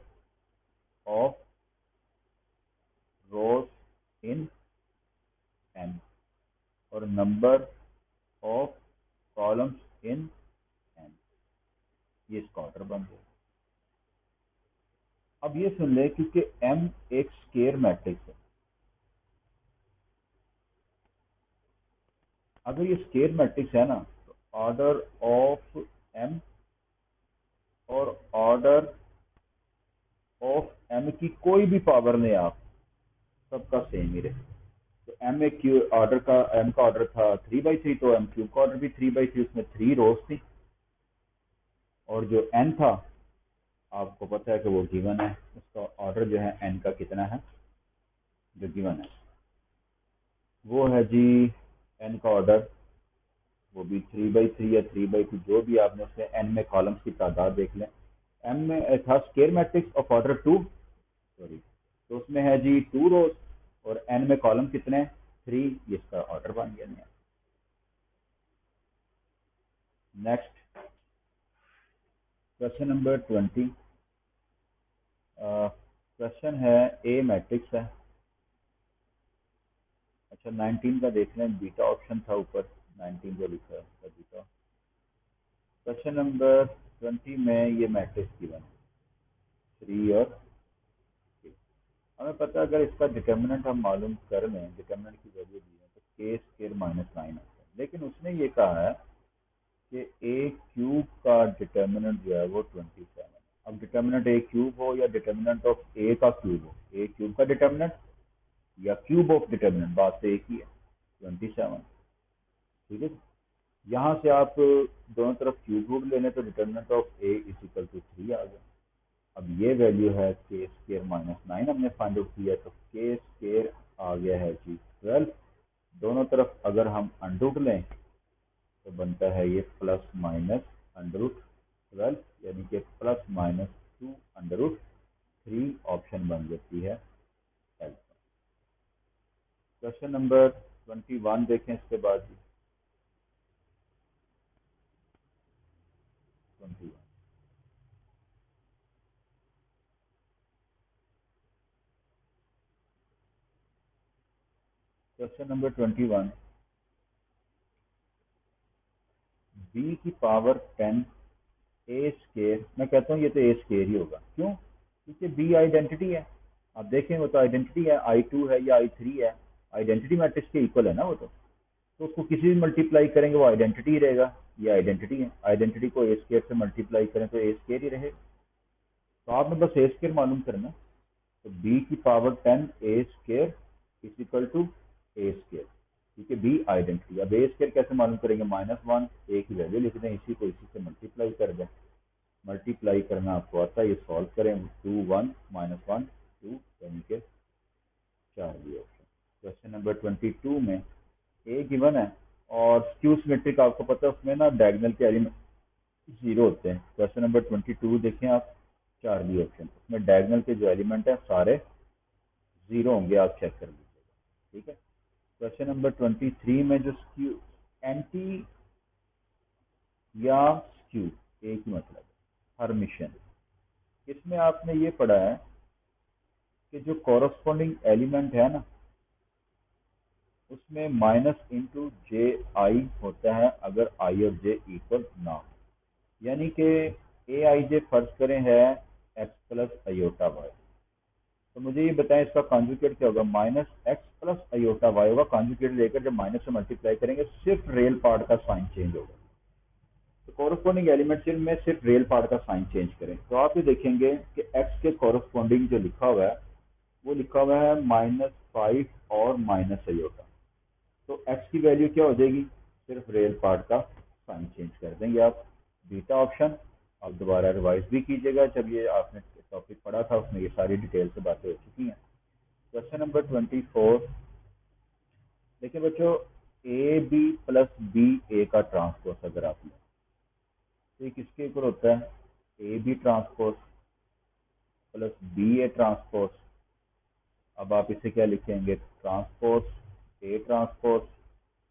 of rows in n और number of columns in n, ये इसका ऑर्डर बन गया। अब ये सुन ले, क्योंकि एम एक स्केयर मैट्रिक्स है, अगर ये स्केयर मैट्रिक्स है ना, तो ऑर्डर ऑफ एम और ऑर्डर ऑफ एम की कोई भी पावर लें आप, सबका सेम ही रहे। तो एम ए क्यू ऑर्डर का, एम का ऑर्डर था 3/3, तो एम क्यूब का ऑर्डर भी 3/3, उसमें 3 रोज थी, और जो एन था आपको पता है कि वो गिवन है, उसका ऑर्डर जो है एन का कितना है जो गिवन है, वो है जी एन का ऑर्डर, वो भी 3/3 या 3/2, जो भी आपने उसमें एन में कॉलम्स की तादाद देख लें। एम में था square matrix of order 2, sorry, तो उसमें है जी 2 रोज, और एन में कॉलम कितने 3, ये इसका ऑर्डर बन गया। नेक्स्ट क्वेश्चन नंबर 20, क्वेश्चन है ए मैट्रिक्स है। अच्छा 19 का देख लें, बीटा ऑप्शन था ऊपर, 19 जो लिखा है उसका बीटा। क्वेश्चन नंबर 20 में ये मैट्रिक्स गिवन है 3 और 6। हमें पता है अगर इसका डिटर्मिनेंट हम मालूम कर लें, डिटर्मिनेंट की वैल्यू दी है तो के स्क्र माइनस 9 आता है, लेकिन उसने ये कहा है कि ए क्यूब का डिटर्मिनेंट जो है वो 27 है। अब डिटर्मिनेंट ए क्यूब हो या डिटर्मिनेंट ऑफ ए का क्यूब हो, ए क्यूब का डिटर्मिनेंट या क्यूब ऑफ डिटर्मिनेंट, बात तो एक ही है, 27। ठीक है, यहाँ से आप दोनों तरफ क्यूब रूट ले लें तो determinant of A is equal to 3 आ गया। अब ये वैल्यू है के स्क्र माइनस 9 हमने फाइंड आउट किया, तो के स्क्र आ गया है जी 12। दोनों तरफ अगर हम अंडर लें तो बनता है ये प्लस माइनस अंडर रूट 12, यानी कि plus minus 2 under root 3 option बन जाती है अल्फा। क्वेश्चन नंबर 21 देखें इसके बाद जी। 21 क्वेश्चन नंबर 21, बी की पावर 10 ए स्केयर, मैं कहता हूँ ये तो ए स्केयर ही होगा, क्यों? क्योंकि बी आइडेंटिटी है। आप देखें वो तो आइडेंटिटी है, I2 है या I3 है, आइडेंटिटी मैट्रिक्स के इक्वल है ना वो तो उसको किसी भी मल्टीप्लाई करेंगे वो आइडेंटिटी ही रहेगा। ये आइडेंटिटी है, आइडेंटिटी को ए स्केयर से मल्टीप्लाई करें तो ए स्केयर ही रहेगा। तो आपने बस ए स्केयर मालूम करना, तो बी की power 10 A square is equal to A square, क्योंकि बी आइडेंटिटी। अब ए स्केयर कैसे मालूम करेंगे? -1 ए की वैल्यू लिख दें, इसी को इसी से मल्टीप्लाई कर दें, मल्टीप्लाई करना आपको आता है, ये सॉल्व करें, 2 1 -1 2 यानी कि 4 भी ऑप्शन। क्वेश्चन नंबर 22 में ए गिवन है और स्क्यू सिमेट्रिक आपको पता है उसमें ना डायगोनल के एलिमेंट 0 होते हैं। क्वेश्चन नंबर 22 देखें आप, 4 बी ऑप्शन, उसमें डायगोनल के जो एलिमेंट है सारे 0 होंगे, आप चेक कर लीजिएगा। ठीक है, क्वेश्चन नंबर 23 में जो स्क्यू एंटी या स्क्यू एक ही मतलब है, हर्मिशन, इसमें आपने ये पढ़ा है कि जो कॉरस्पॉन्डिंग एलिमेंट है ना उसमें माइनस इंटू जे आई होता है अगर आई और जे इक्वल ना हो, यानी कि ए आई जे फर्ज करें है एक्स प्लस अयोटा वाई, तो मुझे ये बताएं इसका कॉन्जुगेट क्या होगा? Minus x plus iota y होगा, कॉन्जुगेट लेकर जब माइनस से मल्टीप्लाई करेंगे सिर्फ रियल पार्ट का साइन चेंज होगा। तो कॉरस्पॉन्डिंग एलिमेंट में सिर्फ रियल पार्ट का साइन चेंज करें तो आप ये देखेंगे कि एक्स के कॉरस्पॉन्डिंग जो लिखा हुआ है वो लिखा हुआ है -5 और माइनस अयोटा, तो x की वैल्यू क्या हो जाएगी? सिर्फ रियल पार्ट का साइन चेंज कर देंगे आप, बीटा ऑप्शन। आप दोबारा रिवाइज भी कीजिएगा, जब ये आपने टॉपिक पढ़ा था उसमें ये सारी डिटेल से बातें हो चुकी हैं। क्वेश्चन नंबर 24, देखिए बच्चों, ए बी प्लस बी ए का ट्रांसपोज अगर आप लें तो ये किसके ऊपर होता है? A B transpose plus B A transpose. अब आप इसे क्या लिखेंगे? ट्रांसपोज ए ट्रांसपोज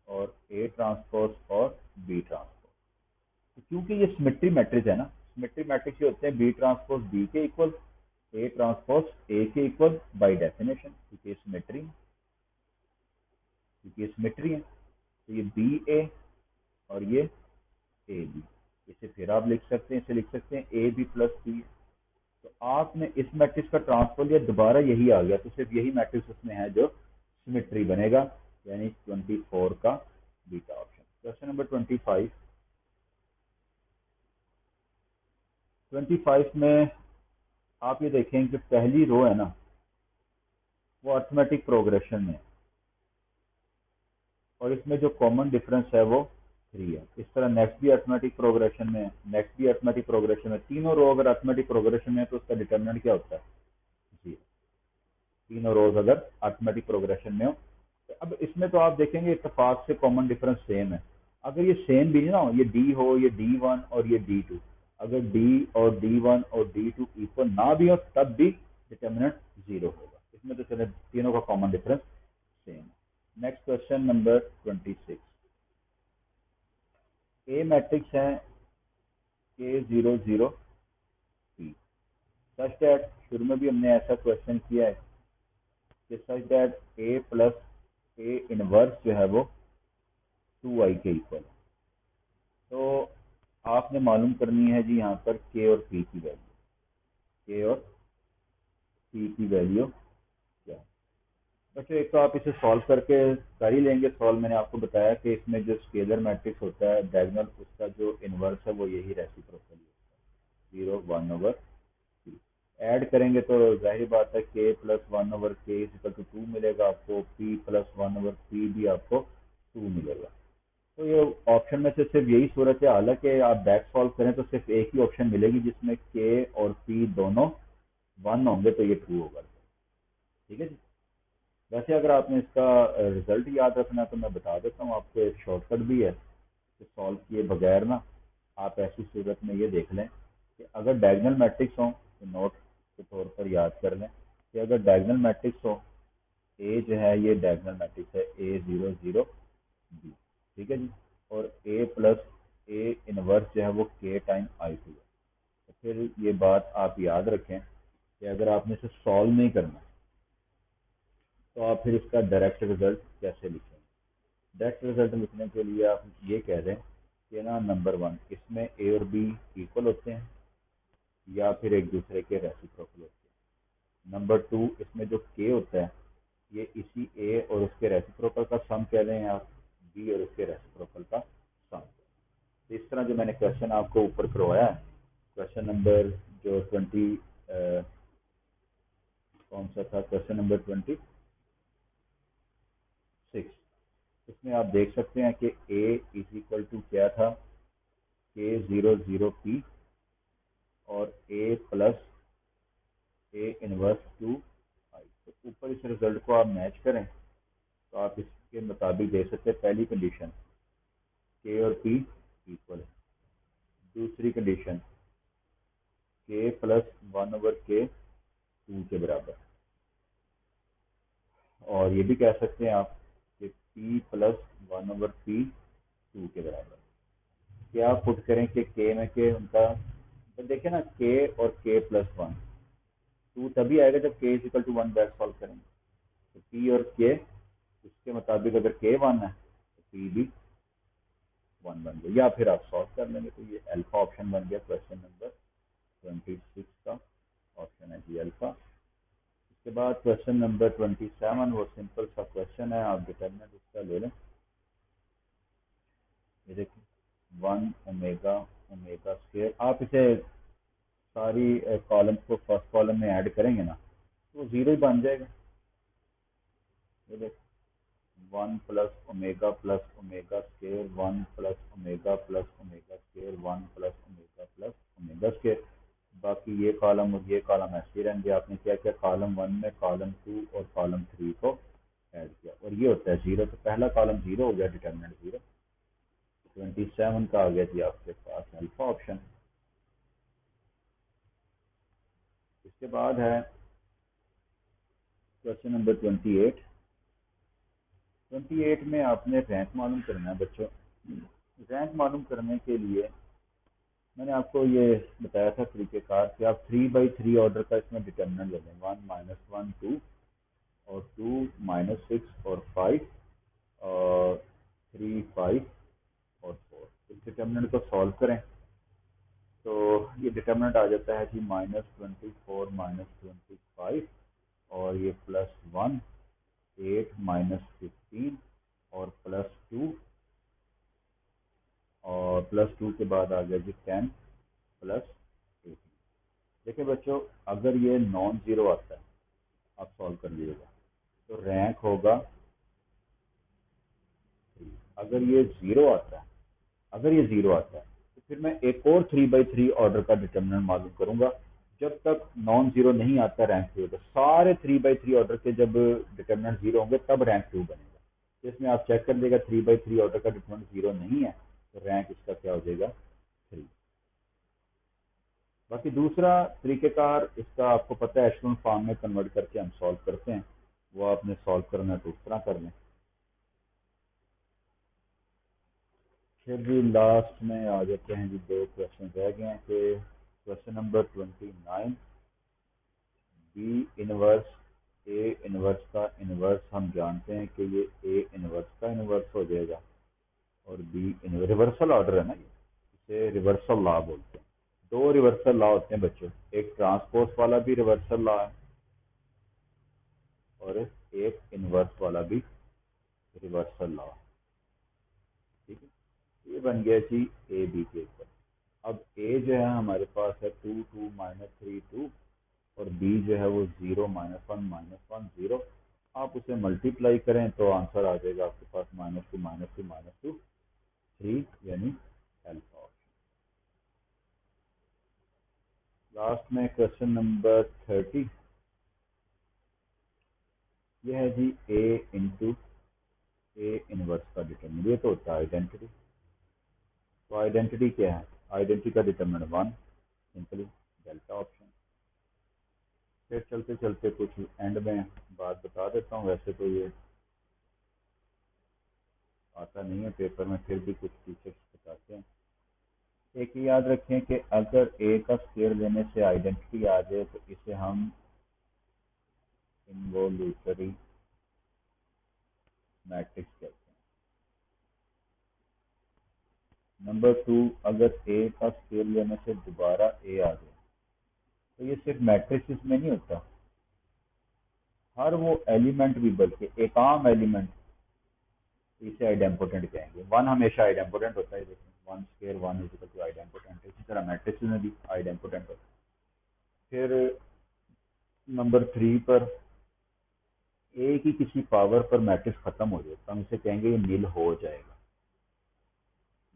और ए ट्रांसपोज और बी ट्रांसपोज। तो क्योंकि ये सिमेट्री मैट्रिक्स है ना, सिमेट्री मैट्रिक्स ये होते हैं बी ट्रांसपोज बी के इक्वल, ए ट्रांसपोज ए के इक्वल बाय डेफिनेशन, क्योंकि ये सिमेट्री है। तो ये बी ए और ये ए बी, इसे फिर आप लिख सकते हैं, इसे लिख सकते हैं ए बी प्लस बी। तो आपने इस मैट्रिक्स का ट्रांसपोज लिया, दोबारा यही आ गया, तो सिर्फ यही मैट्रिक्स उसमें है जो सिमेट्री बनेगा, यानी 24 का बीटा ऑप्शन। क्वेश्चन नंबर 25, 25 में आप ये देखें कि पहली रो है ना वो अर्थमेटिक प्रोग्रेशन में है और इसमें जो कॉमन डिफरेंस है वो 3 है। इस तरह नेक्स्ट भी अर्थमेटिक प्रोग्रेशन में है, नेक्स्ट भी अर्थमेटिक प्रोग्रेशन में, तीनों रो अगर अर्थमेटिक प्रोग्रेशन में है तो उसका डिटर्मिनेंट क्या होता है? जी, तीनों रोज अगर अर्थमेटिक प्रोग्रेशन में हो। तो अब इसमें तो आप देखेंगे इत्तेफाक से कॉमन डिफरेंस सेम है। अगर ये सेम भी ना हो, ये डी हो, ये D1 और ये D2, अगर डी और D1 और D2 इक्वल ना भी हो तब भी डिटर्मिनेंट 0 होगा। इसमें तो चले तीनों का कॉमन डिफरेंस सेम है। नेक्स्ट क्वेश्चन नंबर 26, ए मैट्रिक्स है K0 0 P सच दैट, शुरू में भी हमने ऐसा क्वेश्चन किया है कि such that A plus A inverse जो है वो 2i के इक्वल है। तो आपने मालूम करनी है जी यहाँ पर के और पी की वैल्यू, के और पी की वैल्यू बच्चों एक तो आप इसे सॉल्व करके कर ही लेंगे सॉल्व। मैंने आपको बताया कि इसमें जो स्केलर मैट्रिक्स होता है डायगोनल, उसका जो इन्वर्स है वो यही रेसिप्रोकल होता है, 0 1/2। ऐड करेंगे तो जाहिर बात है के प्लस 1/k = 2 मिलेगा आपको, p प्लस 1/p भी आपको 2 मिलेगा। तो ये ऑप्शन में से सिर्फ यही सूरत है, हालांकि आप बैक सॉल्व करें तो सिर्फ एक ही ऑप्शन मिलेगी जिसमें के और पी दोनों 1 होंगे, तो ये ट्रू होगा। ठीक है जी। वैसे अगर आपने इसका रिजल्ट याद रखना है तो मैं बता देता हूँ आपको, एक शॉर्टकट भी है कि सॉल्व किए बगैर ना आप ऐसी सूरत में ये देख लें कि अगर डायगोनल मैट्रिक्स हो तो नोट के तौर पर याद कर लें कि अगर डायगोनल मैट्रिक्स हो, ए जो है ये डायगोनल मैट्रिक्स है, A0 0 B। ठीक है जी। और ए प्लस ए इनवर्स जो है वो के टाइम I2 है। तो फिर ये बात आप याद रखें कि अगर आपने इसे सॉल्व नहीं करना तो आप फिर इसका डायरेक्ट रिजल्ट कैसे लिखेंगे। डायरेक्ट रिजल्ट लिखने के लिए आप ये कह दें कि ना नंबर 1 इसमें ए और बी इक्वल होते हैं या फिर एक दूसरे के रेसिप्रोकल होते हैं। नंबर 2 इसमें जो के होता है ये इसी ए और उसके रेसिप्रोकल का सम कह दें आप, बी और उसके रेसिप्रोकल का सम। तो इस तरह जो मैंने क्वेश्चन आपको ऊपर करवाया है, क्वेश्चन नंबर जो 20 कौन सा था, क्वेश्चन नंबर 26, इसमें आप देख सकते हैं कि ए इज इक्वल टू क्या था, K0 0 P और ए प्लस ए इनवर्स 2 I। तो ऊपर इस रिजल्ट को आप मैच करें तो आप इसके मुताबिक दे सकते हैं पहली कंडीशन के और पी इक्वल है, दूसरी कंडीशन के प्लस 1/k 2 के बराबर, और ये भी कह सकते हैं आप कि p प्लस 1/p 2 के बराबर। क्या पुट करें कि के में के उनका, तो देखें ना के और के प्लस 1 2 तभी आएगा जब k is equal to 1 back solve करेंगे। तो पी और के उसके मुताबिक अगर के 1 है तो पी भी 1 बन गया, या फिर आप सॉल्व कर लेंगे तो ये अल्फा ऑप्शन बन गया क्वेश्चन नंबर 26 का। ऑप्शन है जी अल्फा। इसके बाद क्वेश्चन नंबर 27, वो सिंपल सा क्वेश्चन है, आप डिटर्मिनेंट उसका ले लें। ये देखिए 1 ओमेगा आप इसे सारी कॉलम्स को फर्स्ट कॉलम में ऐड करेंगे ना तो वो जीरो ही बन जाएगा। ये देखिए 1 +ओमेगा+ओमेगा स्क्वायर 1 +ओमेगा+ओमेगा स्क्वायर 1 +ओमेगा+ओमेगा स्क्वायर। बाकी ये कॉलम और ये कॉलम ऐसे ही रहेंगे। आपने क्या किया, कॉलम 1 में कॉलम 2 और कॉलम 3 को ऐड किया और ये होता है जीरो। तो पहला कॉलम जीरो हो गया, डिटर्मिनेंट जीरो। 27 का आ गया जी आपके पास अल्फा ऑप्शन। इसके बाद है क्वेश्चन नंबर 28। 28 में आपने रैंक मालूम करना है बच्चों। रैंक मालूम करने के लिए मैंने आपको ये बताया था तरीकेकार कि आप 3/3 ऑर्डर का इसमें डिटर्मिनेंट ले लें, 1 - 1 2 और 2 - 6 और 5 और 3 5 और 4। इस डिटर्मिनेंट को सॉल्व करें तो ये डिटर्मिनेंट आ जाता है जी -24 -25 और ये +1 8 -15 और +2 और +2 के बाद आ गया जी 10 +18। देखिए बच्चों अगर ये नॉन जीरो आता है आप सॉल्व कर लीजिएगा तो रैंक होगा 3। अगर ये जीरो आता है, अगर ये जीरो आता है तो फिर मैं एक और 3/3 ऑर्डर का डिटर्मिनेंट मालूम करूंगा। जब तक नॉन जीरो नहीं आता रैंक 2 होगा, सारे 3/3 ऑर्डर के जब डिटर्मिनेंट जीरो होंगे तब रैंक 2 बनेगा। तो इसमें आप चेक कर देगा 3/3 ऑर्डर का डिटर्मिनेंट जीरो नहीं है तो रैंक इसका क्या हो जाएगा 3। बाकी दूसरा तरीकेकार इसका आपको पता है, एशेलॉन फॉर्म में कन्वर्ट करके हम सॉल्व करते हैं, वो आपने सॉल्व करना है तो उस तरह कर लें। फिर भी लास्ट में आ जाते हैं जी, दो क्वेश्चन रह गए हैं कि question number 29, B inverse A inverse का इनवर्स हम जानते हैं कि ये ए इनवर्स का इनवर्स हो जाएगा और बी इनवर्स रिवर्सल ऑर्डर है ना, ये इसे रिवर्सल लॉ बोलते हैं। दो रिवर्सल लॉ होते हैं बच्चों, एक ट्रांसपोज वाला भी रिवर्सल लॉ है और एक इनवर्स वाला भी रिवर्सल लॉ। ठीक है, ये बन गया जी ए बी के ऊपर। अब ए जो है हमारे पास है 2 2 - 3 2, और बी जो है वो 0 - 1 - 1 0। आप उसे मल्टीप्लाई करें तो आंसर आ जाएगा आपके पास -2 - 2 - 2 3, यानी अल्फा ऑप्शन। लास्ट में क्वेश्चन नंबर 30, यह है जी ए इंटू ए इनवर्स का डिटर्मिनेंट। ये तो होता है आइडेंटिटी। तो आइडेंटिटी क्या है? आइडेंटिटी का डिटर्मिनेंट 1, सिंपली डेल्टा ऑप्शन। फिर चलते चलते कुछ एंड में बात बता देता हूँ, वैसे तो ये आता नहीं है पेपर में, फिर भी कुछ टीचर्स बताते हैं। एक ही याद रखें कि अगर ए का स्क्वायर लेने से आइडेंटिटी आ जाए तो इसे हम इन्वोल्यूटरी मैट्रिक्स कहते हैं। नंबर 2, अगर ए का स्क्वायर लेने से दोबारा ए आ जाए तो ये सिर्फ मैट्रिक्स में नहीं होता, हर वो एलिमेंट भी, बल्कि एक आम एलिमेंट, इसे आइडेम्पोटेंट कहेंगे। वन हमेशा आइडेम्पोटेंट होता है, देखें 1 square 1 is equal to idempotent. इसी तरह मैट्रिक्स में भी आइडेम्पोटेंट होता है। फिर नंबर 3 पर ए की किसी पावर पर मैट्रिक्स खत्म हो जाए तो हम इसे कहेंगे ये निल हो जाएगा,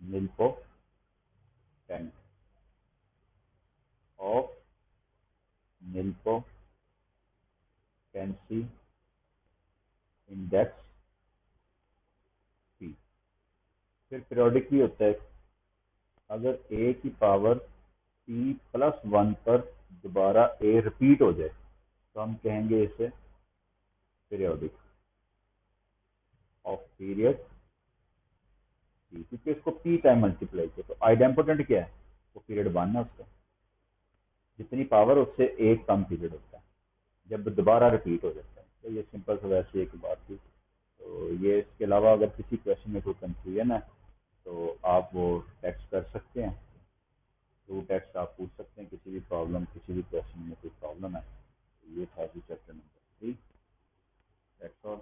निल पोटेंट ऑफ निलपोटेंसी इंडेक्स पी। फिर पीरियोडिक भी होता है, अगर ए की पावर p+1 पर दोबारा ए रिपीट हो जाए तो हम कहेंगे इसे पीरियोडिक ऑफ पीरियड पी, क्योंकि इसको पी टाइम मल्टीप्लाई किया। तो आइडेम्पोटेंट क्या है? वो पीरियड 1 है उसका, जितनी पावर उससे एक कम पीरियड होता है जब दोबारा रिपीट हो जाता है। तो ये सिंपल सा वैसे एक बात थी। तो ये इसके अलावा अगर किसी क्वेश्चन में कोई कंफ्यूजन है तो आप वो टेक्स्ट कर सकते हैं, थ्रू टेक्स्ट आप पूछ सकते हैं किसी भी प्रॉब्लम, किसी भी क्वेश्चन में कोई प्रॉब्लम है। तो ये था जी चैप्टर नंबर 3। That's all.